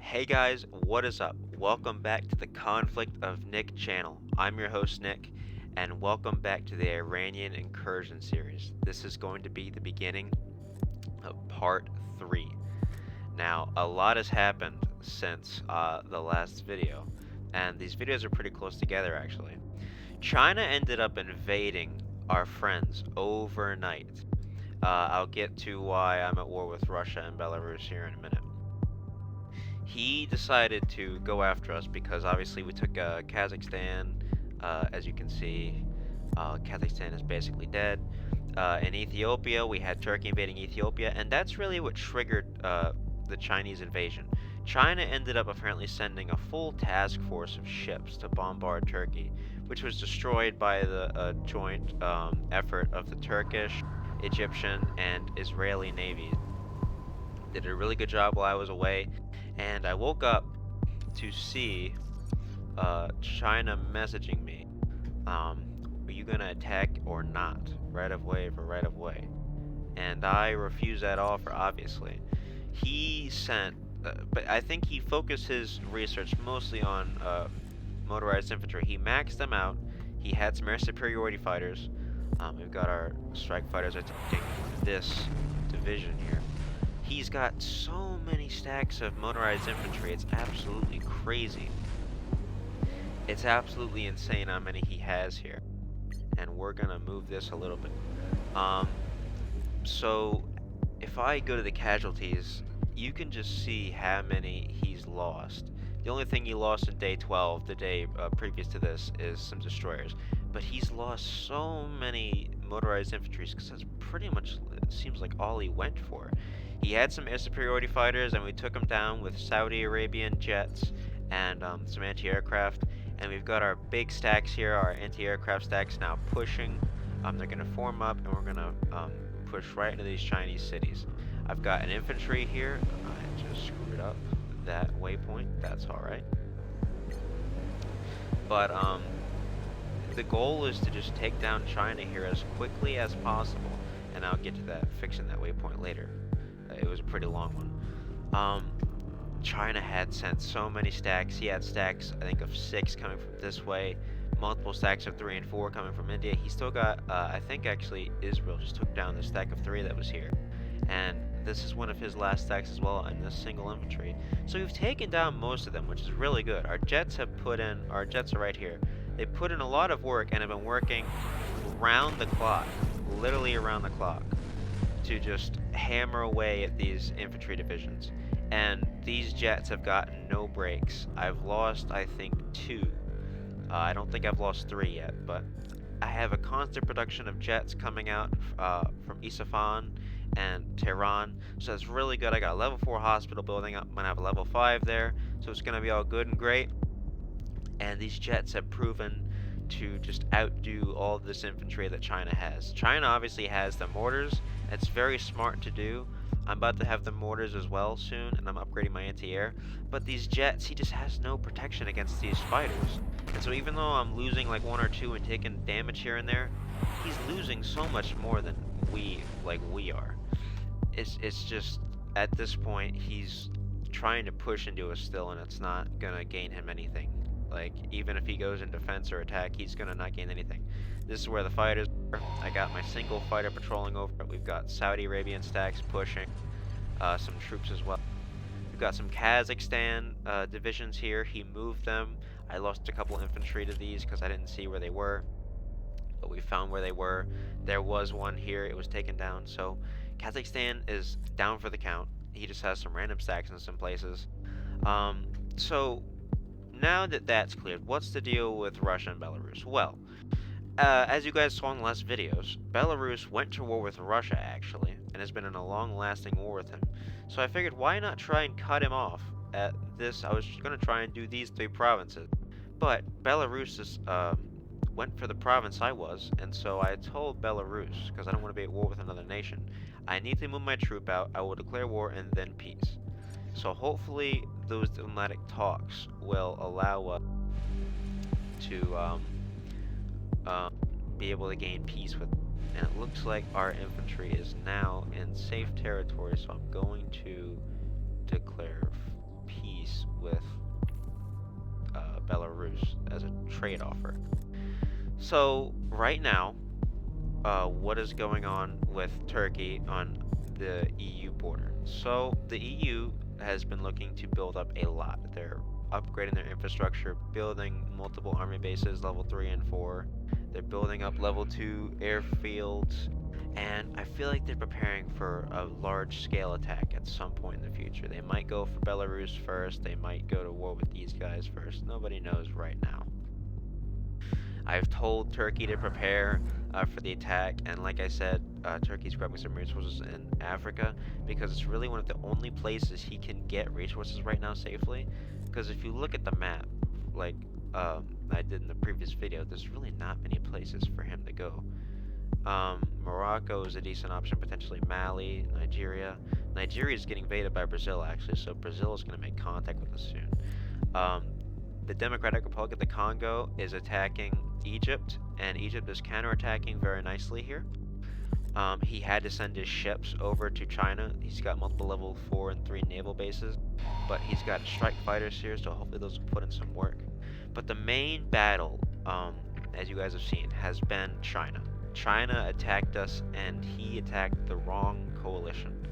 Hey guys, what is up? Welcome back to the Conflict of Nick channel. I'm your host Nick, and welcome back to the Iranian Incursion series. This is going to be the beginning of part 3. Now, a lot has happened since the last video, and these videos are pretty close together actually. China ended up invading our friends overnight. I'll get to why I'm at war with Russia and Belarus here in a minute. He decided to go after us because obviously we took Kazakhstan. As you can see, Kazakhstan is basically dead. In Ethiopia, we had Turkey invading Ethiopia, and that's really what triggered the Chinese invasion. China ended up apparently sending a full task force of ships to bombard Turkey, which was destroyed by the joint effort of the Turkish, Egyptian, and Israeli navies. Did a really good job while I was away, and I woke up to see China messaging me, are you gonna attack or not? Right of way for right of way. And I refused that offer, obviously. He sent, but I think he focused his research mostly on motorized infantry. He maxed them out. He had some air superiority fighters. We've got our strike fighters attacking this division here. He's got so many stacks of motorized infantry, it's absolutely crazy. It's absolutely insane how many he has here. And we're gonna move this a little bit. So if I go to the casualties, you can just see how many he's lost. The only thing he lost in day 12, the day previous to this, is some destroyers. But he's lost so many motorized infantry because that's pretty much, it seems like, all he went for. He had some air superiority fighters, and we took him down with Saudi Arabian jets and some anti-aircraft. And we've got our big stacks here, our anti-aircraft stacks now pushing. They're going to form up, and we're going to push right into these Chinese cities. I've got an infantry here. I just screwed up that waypoint. That's alright. But the goal is to just take down China here as quickly as possible. And I'll get to that, fixing that waypoint later. It was a pretty long one. China had sent so many stacks. He had stacks, I think, of 6 coming from this way, multiple stacks of 3 and 4 coming from India. He still got, I think actually Israel just took down the stack of 3 that was here. And this is one of his last stacks as well in this single infantry. So we've taken down most of them, which is really good. Our jets are right here. They put in a lot of work and have been working round the clock, literally around the clock, to just hammer away at these infantry divisions. And these jets have gotten no breaks. I've lost, I think, 2. I don't think I've lost 3 yet, but I have a constant production of jets coming out from Isfahan and Tehran, so that's really good. I got a level 4 hospital building up. I'm gonna have a level 5 there, so it's gonna be all good and great. And these jets have proven to just outdo all this infantry that China has. China obviously has the mortars. It's very smart to do. I'm about to have the mortars as well soon, and I'm upgrading my anti-air. But these jets, he just has no protection against these fighters. And so even though I'm losing like 1 or 2 and taking damage here and there, he's losing so much more than we are. It's just, at this point, he's trying to push into us still, and it's not gonna gain him anything. Like, even if he goes in defense or attack, he's gonna not gain anything. This is where the fighters are. I got my single fighter patrolling over it. We've got Saudi Arabian stacks pushing, some troops as well. We've got some Kazakhstan divisions here. He moved them. I lost a couple infantry to these because I didn't see where they were, but we found where they were. There was one here. It was taken down. So Kazakhstan is down for the count. He just has some random stacks in some places. So now that that's cleared, what's the deal with Russia and Belarus? Well, as you guys saw in the last videos, Belarus went to war with Russia actually, and has been in a long-lasting war with him. So I figured, why not try and cut him off at this? I was going to try and do these 3 provinces, but Belarus is, went for the province I was, and so I told Belarus, because I don't want to be at war with another nation, I need to move my troop out. I will declare war and then peace. So hopefully those diplomatic talks will allow us to be able to gain peace with them. And it looks like our infantry is now in safe territory, so I'm going to declare peace trade offer. So right now, what is going on with Turkey on the EU border? So the EU has been looking to build up a lot. They're upgrading their infrastructure, building multiple army bases, level 3 and 4. They're building up level 2 airfields, and I feel like they're preparing for a large-scale attack at some point in the future. They might go for Belarus first, they might go to war with these guys first. Nobody knows right now. I've told Turkey to prepare for the attack, and like I said, Turkey's grabbing some resources in Africa because it's really one of the only places he can get resources right now safely. Because if you look at the map, like I did in the previous video, there's really not many places for him to go. Morocco is a decent option, potentially Mali, Nigeria. Nigeria is getting invaded by Brazil actually, so Brazil is going to make contact with us soon. The Democratic Republic of the Congo is attacking Egypt, and Egypt is counterattacking very nicely here. He had to send his ships over to China. He's got multiple level 4 and 3 naval bases, but he's got strike fighters here, so hopefully those will put in some work. But the main battle, as you guys have seen, has been China. China attacked us, and he attacked the wrong coalition.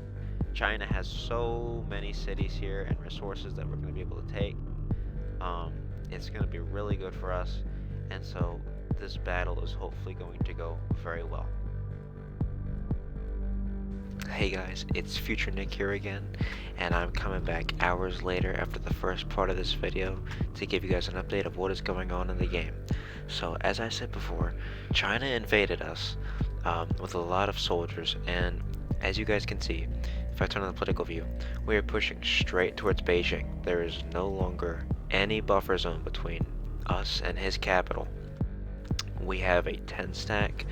China has so many cities here and resources that we're going to be able to take. It's going to be really good for us, and so this battle is hopefully going to go very well. Hey guys, it's Future Nick here again, and I'm coming back hours later after the first part of this video to give you guys an update of what is going on in the game. So as I said before, China invaded us with a lot of soldiers, and as you guys can see, if I turn on the political view, we are pushing straight towards Beijing. There is no longer any buffer zone between us and his capital. We have a 10 stack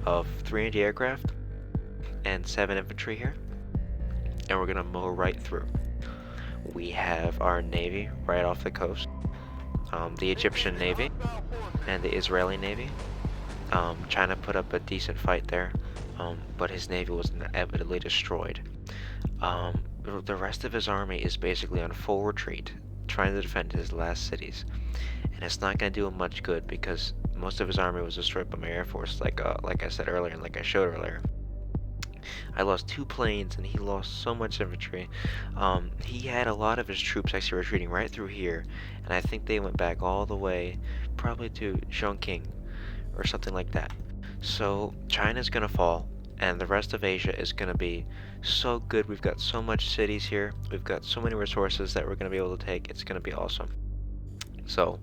of 3 anti-aircraft and 7 infantry here, and we're gonna mow right through. We have our navy right off the coast, the Egyptian navy and the Israeli navy. China put up a decent fight there, but his navy was inevitably destroyed. The rest of his army is basically on full retreat, trying to defend his last cities, and it's not going to do him much good because most of his army was destroyed by my air force, like I said earlier and like I showed earlier. I lost 2 planes and he lost so much infantry. He had a lot of his troops actually retreating right through here, and I think they went back all the way probably to Chongqing or something like that. So China's gonna fall, and the rest of Asia is gonna be so good. We've got so much cities here, we've got so many resources that we're gonna be able to take. It's gonna be awesome. So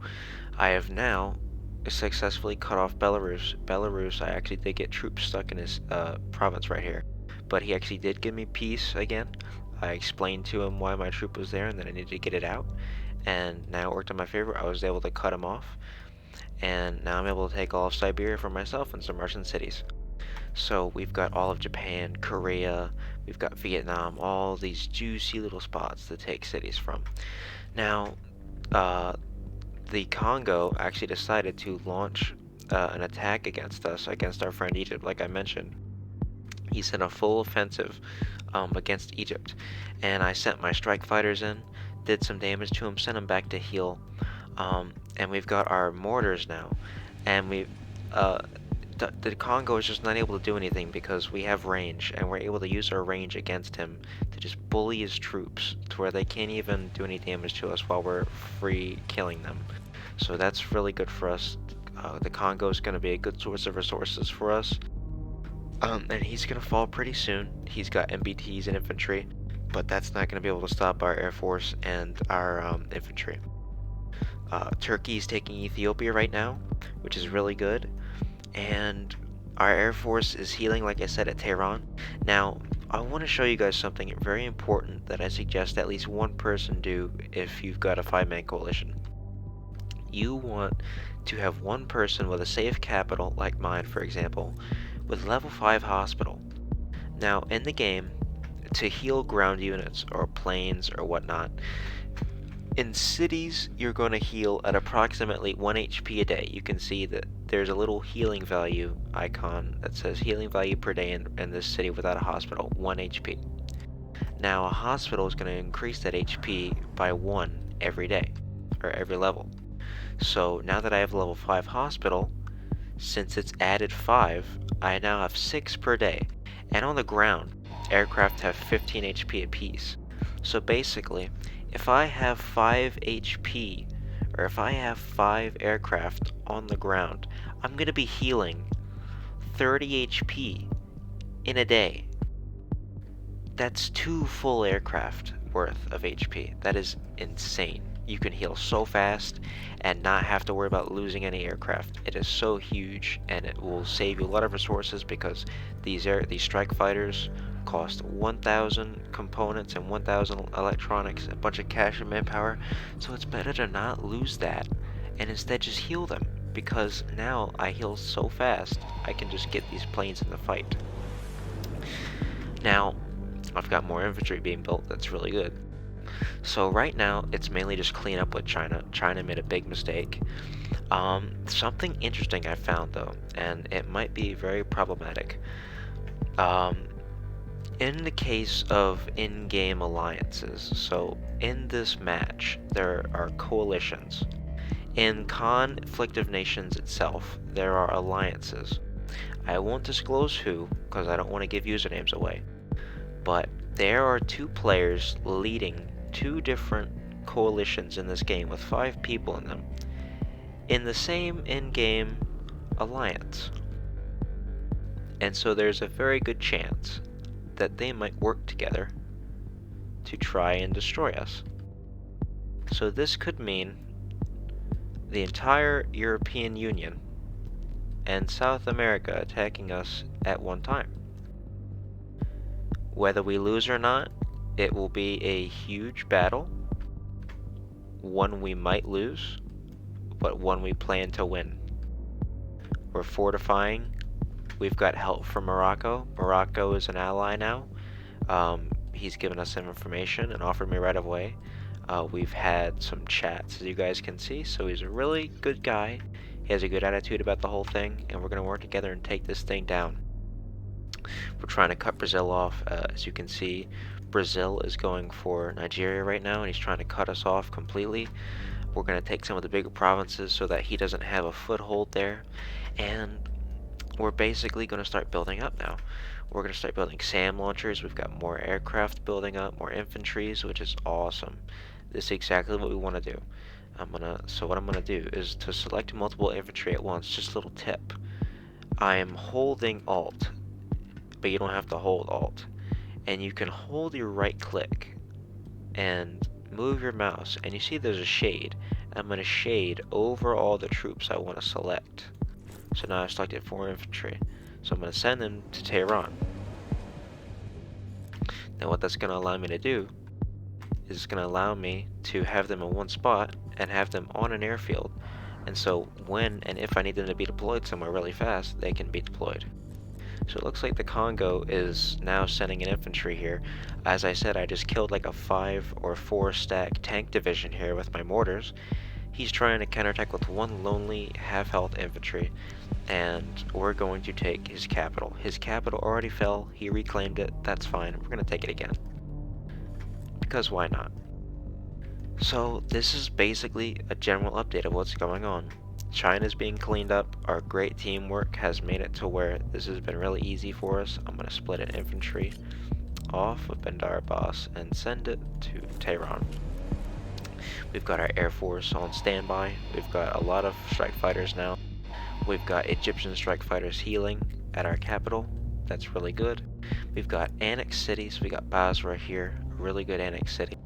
I have now successfully cut off Belarus. I actually did get troops stuck in his province right here, but he actually did give me peace again. I explained to him why my troop was there and that I needed to get it out, and now it worked in my favor. I was able to cut him off, and now I'm able to take all of Siberia for myself and some Russian cities. So we've got all of Japan, Korea, we've got Vietnam, all these juicy little spots to take cities from. Now, the Congo actually decided to launch an attack against us, against our friend Egypt, like I mentioned. He sent a full offensive against Egypt, and I sent my strike fighters in, did some damage to him, sent him back to heal, and we've got our mortars now, and the Congo is just not able to do anything because we have range, and we're able to use our range against him to just bully his troops to where they can't even do any damage to us while we're free killing them. So that's really good for us. The Congo is going to be a good source of resources for us. And he's going to fall pretty soon. He's got MBTs and infantry, but that's not going to be able to stop our air force and our infantry. Turkey is taking Ethiopia right now, which is really good. And our air force is healing, like I said, at Tehran. Now, I want to show you guys something very important that I suggest at least one person do if you've got a 5-man coalition. You want to have one person with a safe capital, like mine for example, with level 5 hospital. Now, in the game, to heal ground units or planes or whatnot, in cities, you're going to heal at approximately 1 HP a day. You can see that there's a little healing value icon that says healing value per day in this city without a hospital, 1 HP. Now, a hospital is going to increase that HP by 1 every day, or every level. So now that I have a level 5 hospital, since it's added 5, I now have 6 per day. And on the ground, aircraft have 15 HP apiece. So basically, if I have 5 HP, or if I have 5 aircraft on the ground, I'm going to be healing 30 HP in a day. That's 2 full aircraft worth of HP. That is insane. You can heal so fast and not have to worry about losing any aircraft. It is so huge, and it will save you a lot of resources because these strike fighters cost 1,000 components and 1,000 electronics, a bunch of cash and manpower. So it's better to not lose that and instead just heal them, because now I heal so fast I can just get these planes in the fight. Now I've got more infantry being built. That's really good. So right now, it's mainly just clean up with China. China made a big mistake. Something interesting I found though, and it might be very problematic. In the case of in-game alliances, so in this match, there are coalitions. In Conflict of Nations itself, there are alliances. I won't disclose who, because I don't want to give usernames away. But there are 2 players leading 2 different coalitions in this game with 5 people in them in the same in-game alliance. And so there's a very good chance that they might work together to try and destroy us. So this could mean the entire European Union and South America attacking us at one time. Whether we lose or not, it will be a huge battle, one we might lose, but one we plan to win. We're fortifying. We've got help from Morocco. Morocco is an ally now. He's given us some information and offered me right away. We've had some chats, as you guys can see, so he's a really good guy. He has a good attitude about the whole thing, and we're going to work together and take this thing down. We're trying to cut Brazil off. As you can see, Brazil is going for Nigeria right now, and he's trying to cut us off completely. We're going to take some of the bigger provinces so that he doesn't have a foothold there. And we're basically going to start building up now. We're going to start building SAM launchers. We've got more aircraft building up, more infantries, which is awesome. This is exactly what we want to do. So what I'm going to do is to select multiple infantry at once. Just a little tip. I am holding Alt, but you don't have to hold Alt. And you can hold your right click and move your mouse, and you see there's a shade. I'm going to shade over all the troops I want to select. So now I've selected 4 infantry. So I'm going to send them to Tehran. Now what that's going to allow me to do is it's going to allow me to have them in one spot and have them on an airfield. And so when and if I need them to be deployed somewhere really fast, they can be deployed. So it looks like the Congo is now sending an infantry here. As I said, I just killed like a 5 or 4 stack tank division here with my mortars. He's trying to counterattack with 1 lonely half-health infantry, and we're going to take his capital. His capital already fell. He reclaimed it. That's fine. We're going to take it again. Because why not? So this is basically a general update of what's going on. China's being cleaned up. Our great teamwork has made it to where this has been really easy for us. I'm going to split an infantry off of Bandar Abbas and send it to Tehran. We've got our Air Force on standby. We've got a lot of strike fighters now. We've got Egyptian strike fighters healing at our capital. That's really good. We've got annexed cities. We got Basra here, a really good annexed city.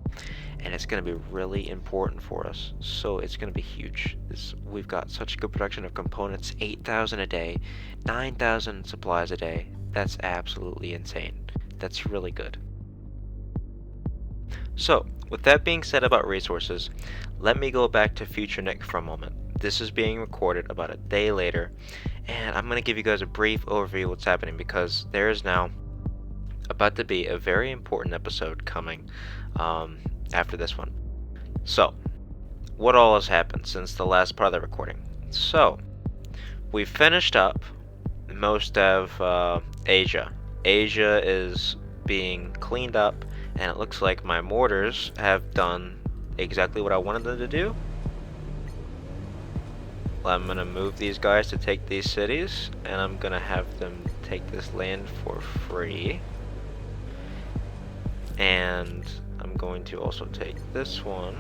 And it's going to be really important for us. So it's going to be huge. We've got such good production of components, 8,000 a day, 9,000 supplies a day. That's absolutely insane. That's really good. So, with that being said about resources, let me go back to Future Nick for a moment. This is being recorded about a day later, and I'm going to give you guys a brief overview of what's happening, because there is now about to be a very important episode coming after this one. So, what all has happened since the last part of the recording? So, we finished up most of Asia. Asia is being cleaned up, and it looks like my mortars have done exactly what I wanted them to do. I'm gonna move these guys to take these cities, and I'm gonna have them take this land for free. And I'm going to also take this one.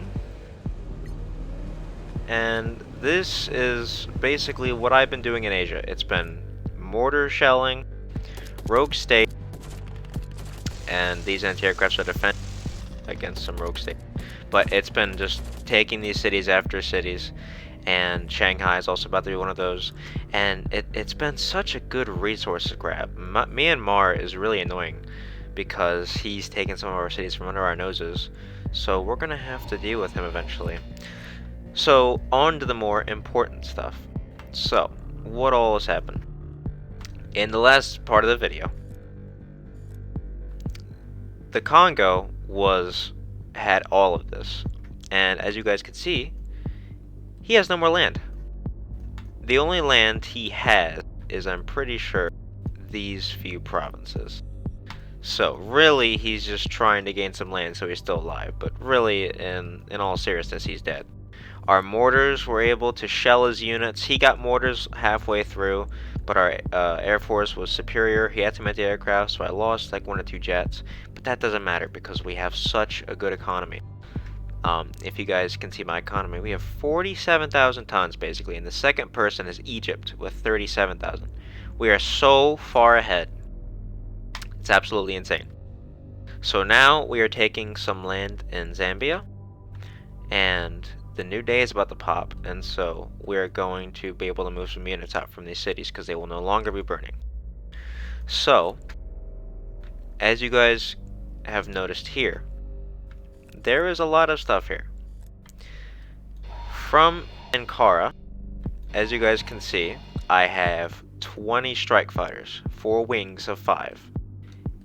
And this is basically what I've been doing in Asia. It's been mortar shelling, rogue state, and these anti-aircrafts are defending against some rogue state. But it's been just taking these cities after cities, and Shanghai is also about to be one of those. And it's been such a good resource grab. Myanmar is really annoying because he's taken some of our cities from under our noses. So we're gonna have to deal with him eventually. So, on to the more important stuff. So, what all has happened? In the last part of the video, the Congo had all of this. And as you guys can see, he has no more land. The only land he has is, I'm pretty sure, these few provinces. So, really, he's just trying to gain some land so he's still alive. But really, in all seriousness, he's dead. Our mortars were able to shell his units. He got mortars halfway through, but our Air Force was superior. He had some anti-aircraft, so I lost like 1 or 2 jets. But that doesn't matter because we have such a good economy. If you guys can see my economy, we have 47,000 tons basically, and the second person is Egypt with 37,000. We are so far ahead. It's absolutely insane. So now we are taking some land in Zambia, and the new day is about to pop, and so we're going to be able to move some units out from these cities because they will no longer be burning. So, as you guys have noticed here, there is a lot of stuff here. From Ankara, as you guys can see, I have 20 strike fighters, 4 wings of 5.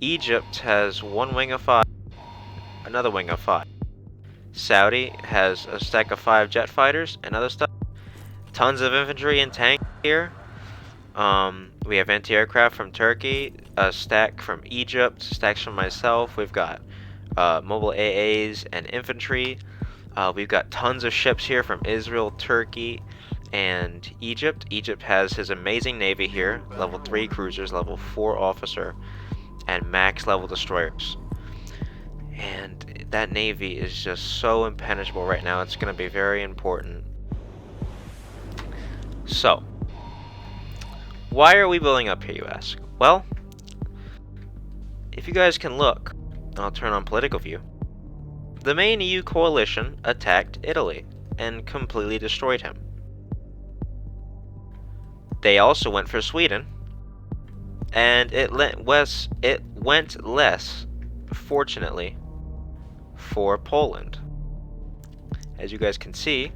Egypt has 1 wing of 5, another wing of 5. Saudi has a stack of 5 jet fighters and other stuff. Tons of infantry and tanks here. We have anti-aircraft from Turkey, a stack from Egypt, stacks from myself. We've got mobile AAs and infantry. We've got tons of ships here from Israel, Turkey, and Egypt. Egypt has his amazing navy here, level 3 cruisers, level 4 officer, and max level destroyers. And that navy is just so impenetrable right now. It's going to be very important. So, why are we building up here, you ask? Well, if you guys can look, I'll turn on political view. The main EU coalition attacked Italy and completely destroyed him. They also went for Sweden, and it went less, fortunately, for Poland. As you guys can see,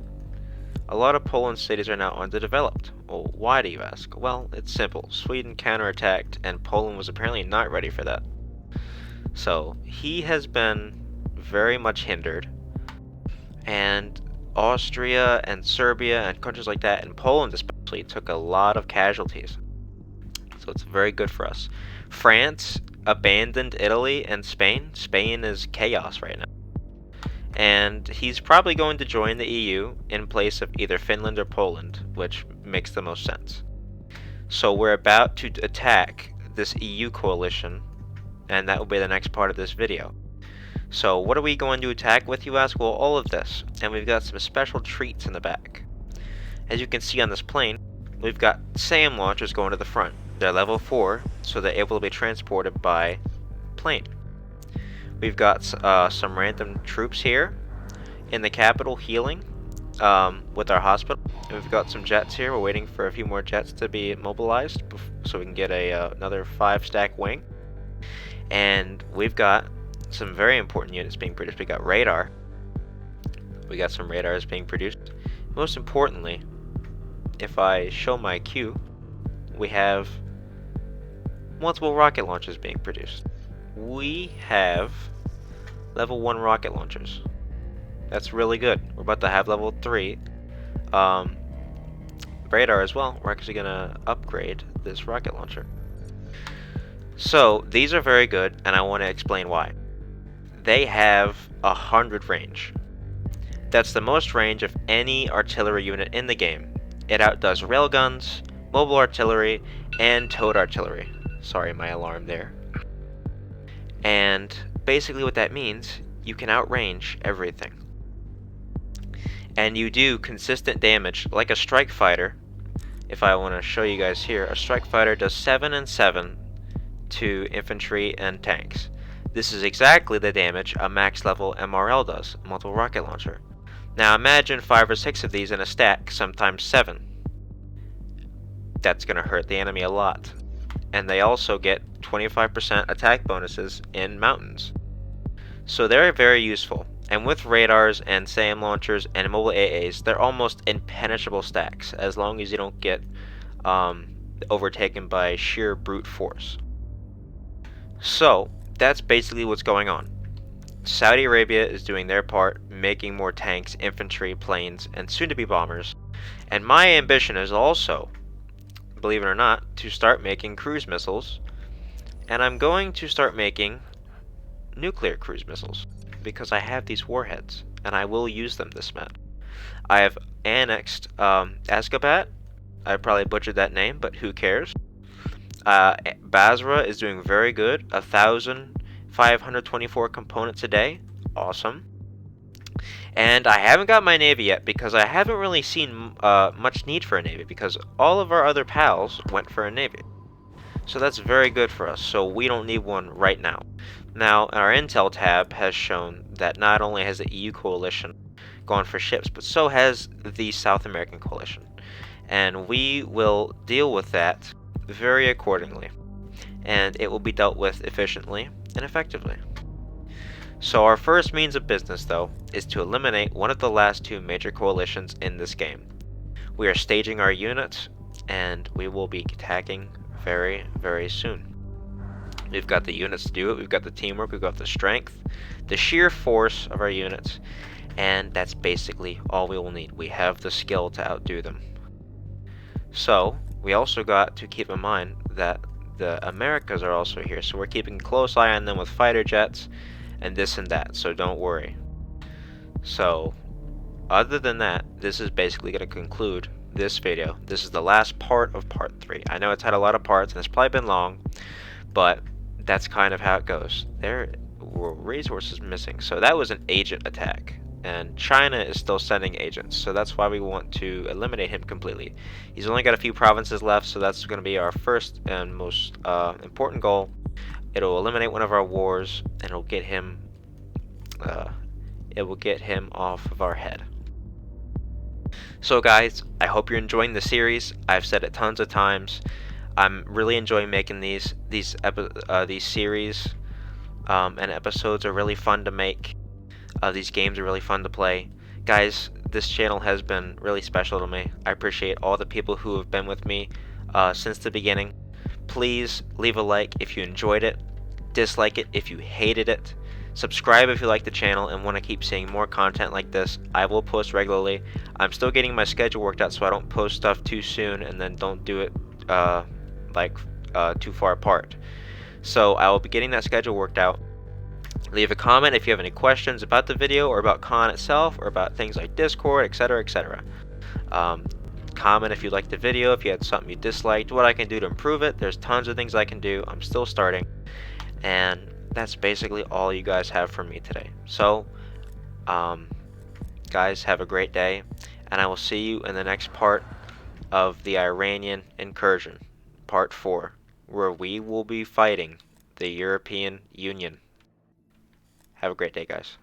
a lot of Poland's cities are now underdeveloped. Well, why do you ask? Well, it's simple. Sweden counterattacked, and Poland was apparently not ready for that. So, he has been very much hindered, and Austria and Serbia and countries like that, and Poland especially, took a lot of casualties. So it's very good for us. France abandoned Italy and Spain. Spain is chaos right now. And he's probably going to join the EU in place of either Finland or Poland, which makes the most sense. So we're about to attack this EU coalition, and that will be the next part of this video. So what are we going to attack with, you ask? Well, all of this, and we've got some special treats in the back. As you can see on this plane, we've got SAM launchers going to the front. They're level 4, so they're able to be transported by plane. We've got some random troops here in the capital healing with our hospital. And we've got some jets here. We're waiting for a few more jets to be mobilized so we can get another 5-stack wing. And we've got some very important units being produced. We got radar. We got some radars being produced. Most importantly, if I show my queue, we have multiple rocket launchers being produced. We have level 1 rocket launchers. That's really good. We're about to have level 3 radar as well. We're actually going to upgrade this rocket launcher. So these are very good, and I want to explain why. They have 100 range. That's the most range of any artillery unit in the game. It outdoes railguns, mobile artillery, and towed artillery. Sorry, my alarm there. And basically what that means, you can outrange everything. And you do consistent damage like a strike fighter. If I want to show you guys here, a strike fighter does 7 and 7 to infantry and tanks. This is exactly the damage a max level MRL does, multiple rocket launcher. Now imagine 5 or 6 of these in a stack, sometimes 7. That's going to hurt the enemy a lot. And they also get 25% attack bonuses in mountains. So they're very useful. And with radars and SAM launchers and mobile AAs, they're almost impenetrable stacks as long as you don't get overtaken by sheer brute force. So that's basically what's going on. Saudi Arabia is doing their part, making more tanks, infantry, planes, and soon-to-be bombers. And my ambition is also, believe it or not, to start making cruise missiles. And I'm going to start making nuclear cruise missiles because I have these warheads and I will use them this map. I have annexed Azkabat. I probably butchered that name, but who cares? Basra is doing very good. 1,524 components a day. Awesome. And I haven't got my navy yet because I haven't really seen much need for a navy because all of our other pals went for a navy. So that's very good for us. So we don't need one right now. Now, our intel tab has shown that not only has the EU coalition gone for ships, but so has the South American coalition. And we will deal with that very accordingly. And it will be dealt with efficiently and effectively. So our first means of business, though, is to eliminate one of the last 2 major coalitions in this game. We are staging our units, and we will be attacking very, very soon. We've got the units to do it, we've got the teamwork, we've got the strength, the sheer force of our units, and that's basically all we will need. We have the skill to outdo them. So, we also got to keep in mind that the Americas are also here, so we're keeping a close eye on them with fighter jets, and this and that, so don't worry. So, other than that, this is basically going to conclude this video. This is the last part of part 3. I know it's had a lot of parts, and it's probably been long, but that's kind of how it goes. There were resources missing, so that was an agent attack, and China is still sending agents, so that's why we want to eliminate him completely. He's only got a few provinces left, so that's going to be our first and most important goal. It'll eliminate one of our wars, and it'll get him off of our head. So guys, I hope you're enjoying the series. I've said it tons of times. I'm really enjoying making these series, and episodes are really fun to make. These games are really fun to play. Guys, this channel has been really special to me. I appreciate all the people who have been with me since the beginning. Please leave a like if you enjoyed it, dislike it if you hated it, subscribe if you like the channel and want to keep seeing more content like this. I will post regularly. I'm still getting my schedule worked out so I don't post stuff too soon and then don't do it too far apart. So I will be getting that schedule worked out. Leave a comment if you have any questions about the video or about Con itself or about things like Discord, etc, etc. Comment if you liked the video, if you had something you disliked, what I can do to improve it. There's tons of things I can do. I'm still starting. And that's basically all you guys have from me today. So, guys, have a great day. And I will see you in the next part of the Iranian Incursion, Part 4, where we will be fighting the European Union. Have a great day, guys.